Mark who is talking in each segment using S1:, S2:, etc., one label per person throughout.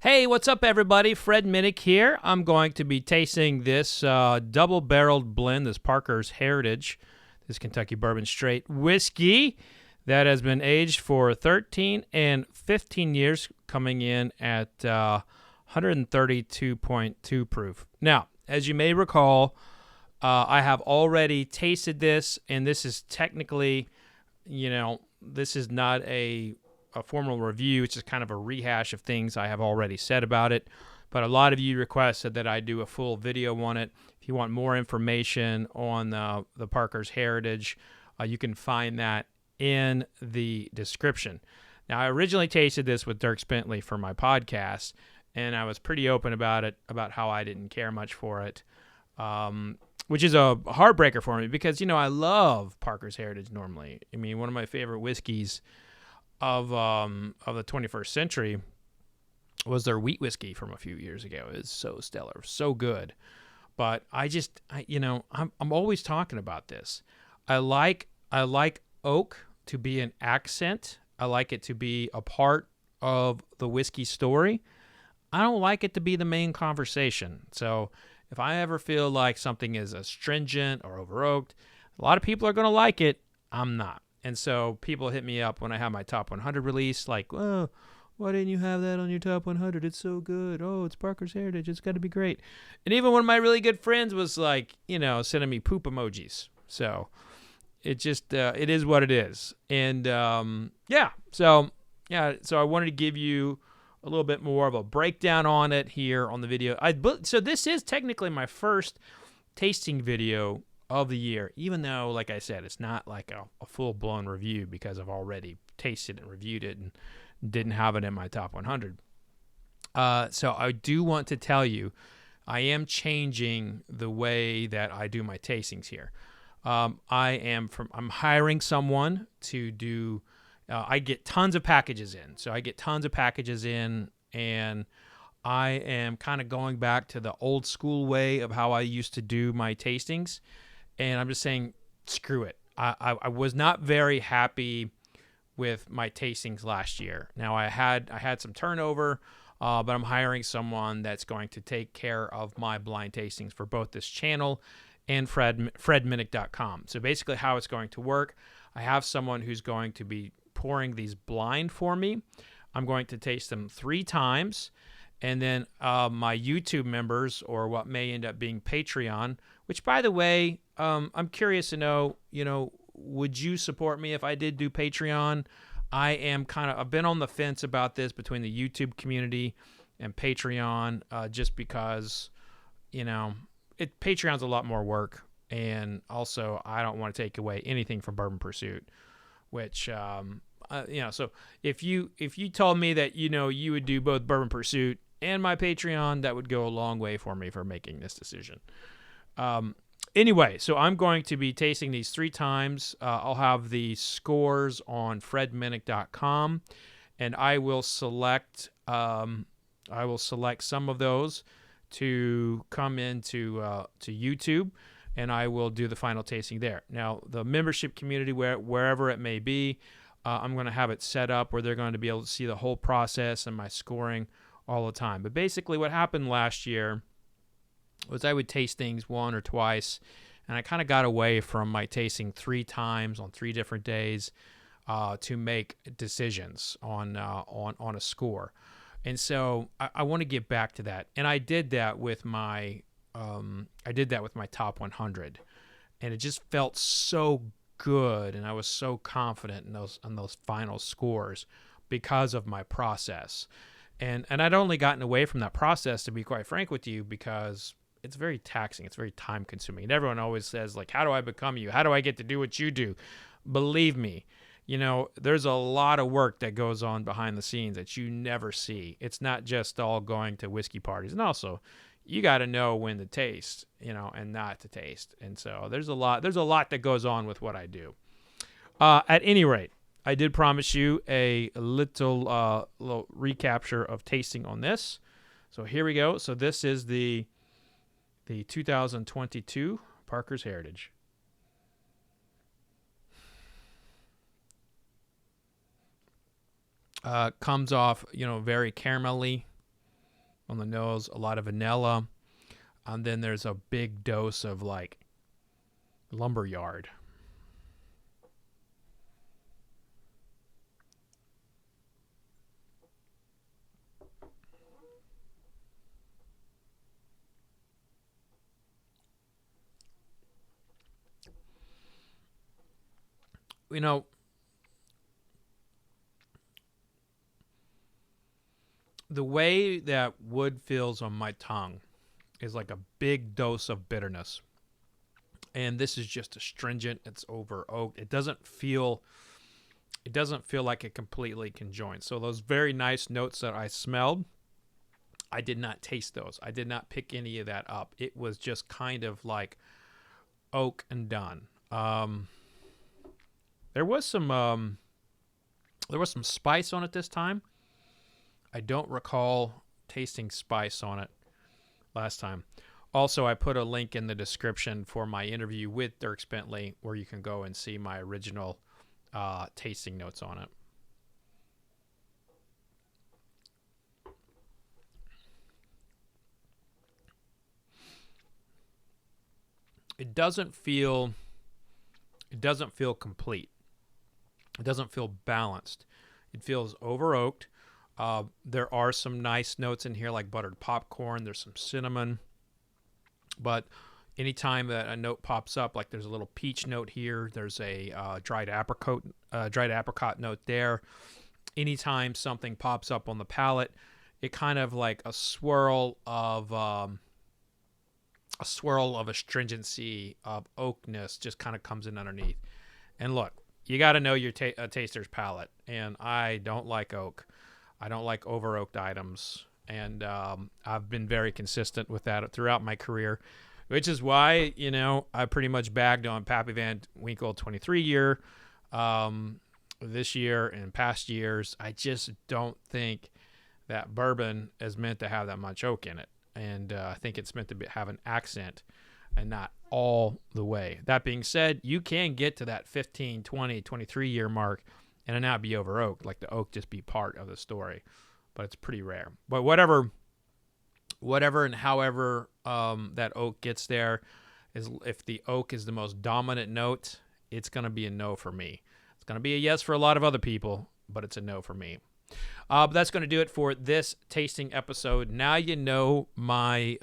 S1: Hey, what's up, everybody? Fred Minnick here. I'm going to be tasting this double-barreled blend, this Parker's Heritage, this Kentucky Bourbon Straight whiskey that has been aged for 13 and 15 years, coming in at 132.2 proof. Now, as you may recall, I have already tasted this, and this is technically, this is not a formal review. It's just kind of a rehash of things I have already said about it. But a lot of you requested that I do a full video on it. If you want more information on the Parker's Heritage, you can find that in the description. Now, I originally tasted this with Dirk Bentley for my podcast, and I was pretty open about it, about how I didn't care much for it, which is a heartbreaker for me because, I love Parker's Heritage normally. I mean, one of my favorite whiskeys of the 21st century was their wheat whiskey from a few years ago. It's so stellar, so good. But I'm always talking about this. I like oak to be an accent. I like it to be a part of the whiskey story. I don't like it to be the main conversation. So if I ever feel like something is astringent or over oaked, a lot of people are going to like it. I'm not. And so people hit me up when I have my top 100 release, like, "Oh, why didn't you have that on your top 100? It's so good. Oh, it's Parker's Heritage. It's got to be great." And even one of my really good friends was like, sending me poop emojis. So it just, it is what it is. And so I wanted to give you a little bit more of a breakdown on it here on the video. So this is technically my first tasting video of the year, even though, like I said, it's not like a full-blown review because I've already tasted and reviewed it and didn't have it in my top 100. So I do want to tell you, I am changing the way that I do my tastings here. I'm hiring someone to do. I get tons of packages in, and I am kind of going back to the old school way of how I used to do my tastings. And I'm just saying, screw it. I was not very happy with my tastings last year. Now, I had some turnover, but I'm hiring someone that's going to take care of my blind tastings for both this channel and fredminnick.com. So basically how it's going to work, I have someone who's going to be pouring these blind for me. I'm going to taste them 3 times. And then my YouTube members, or what may end up being Patreon, which, by the way, I'm curious to know, would you support me if I did do Patreon? I've been on the fence about this between the YouTube community and Patreon, just because, Patreon's a lot more work. And also, I don't want to take away anything from Bourbon Pursuit, which, so if you told me that, you would do both Bourbon Pursuit and my Patreon, that would go a long way for me for making this decision. Anyway, so I'm going to be tasting these 3 times. I'll have the scores on fredminnick.com, and I will select some of those to come into to YouTube, and I will do the final tasting there. Now, the membership community, wherever it may be, I'm going to have it set up where they're going to be able to see the whole process and my scoring all the time. But basically what happened last year was I would taste things 1 or twice, and I kind of got away from my tasting 3 times on 3 different days to make decisions on a score. And so I want to get back to that. And I did that with my top 100, and it just felt so good, and I was so confident in those final scores because of my process. And I'd only gotten away from that process, to be quite frank with you, because it's very taxing. It's very time consuming. And everyone always says, like, how do I become you? How do I get to do what you do? Believe me, there's a lot of work that goes on behind the scenes that you never see. It's not just all going to whiskey parties. And also, you got to know when to taste, and not to taste. And so there's a lot that goes on with what I do. At any rate, I did promise you a little recapture of tasting on this. So here we go. So this is the 2022 Parker's Heritage. Comes off, very caramelly. on the nose, a lot of vanilla. And then there's a big dose of like lumberyard. You know, the way that wood feels on my tongue is like a big dose of bitterness. And this is just astringent. It's over oaked. It doesn't feel like it completely conjoins. So those very nice notes that I smelled, I did not taste those. I did not pick any of that up. It was just kind of like oak and done. There was some spice on it this time. I don't recall tasting spice on it last time. Also, I put a link in the description for my interview with Dierks Bentley, where you can go and see my original tasting notes on it. It doesn't feel complete. It doesn't feel balanced. It feels over oaked. There are some nice notes in here like buttered popcorn. There's some cinnamon. But anytime that a note pops up, like there's a little peach note here, there's a dried apricot note there. Anytime something pops up on the palate, it kind of like a swirl of astringency, of oakness just kind of comes in underneath. And look, you got to know your taster's palate. And I don't like oak. I don't like over oaked items. And I've been very consistent with that throughout my career, which is why, I pretty much bagged on Pappy Van Winkle 23 year this year and past years. I just don't think that bourbon is meant to have that much oak in it. And I think it's meant to have an accent and not all the way. That being said, you can get to that 15, 20, 23 year mark and it not be over oak, like the oak just be part of the story. But it's pretty rare. But whatever and however that oak gets there, is if the oak is the most dominant note, it's going to be a no for me. It's going to be a yes for a lot of other people, but it's a no for me. But that's going to do it for this tasting episode. Now you know my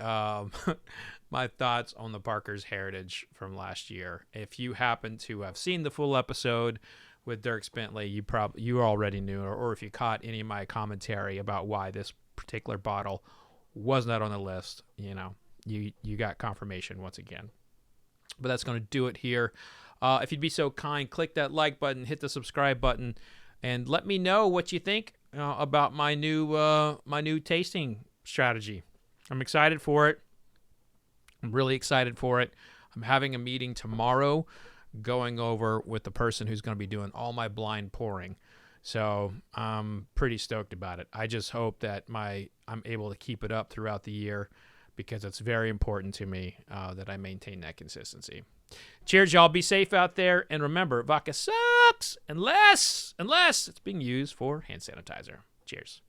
S1: my thoughts on the Parker's Heritage from last year. If you happen to have seen the full episode with Dierks Bentley, you already knew, or if you caught any of my commentary about why this particular bottle was not on the list, you got confirmation once again. But that's going to do it here. If you'd be so kind, click that like button, hit the subscribe button, and let me know what you think about my new tasting strategy. I'm excited for it. I'm really excited for it. I'm having a meeting tomorrow going over with the person who's going to be doing all my blind pouring. So I'm pretty stoked about it. I just hope that I'm able to keep it up throughout the year because it's very important to me that I maintain that consistency. Cheers, y'all. Be safe out there. And remember, vodka sucks unless it's being used for hand sanitizer. Cheers.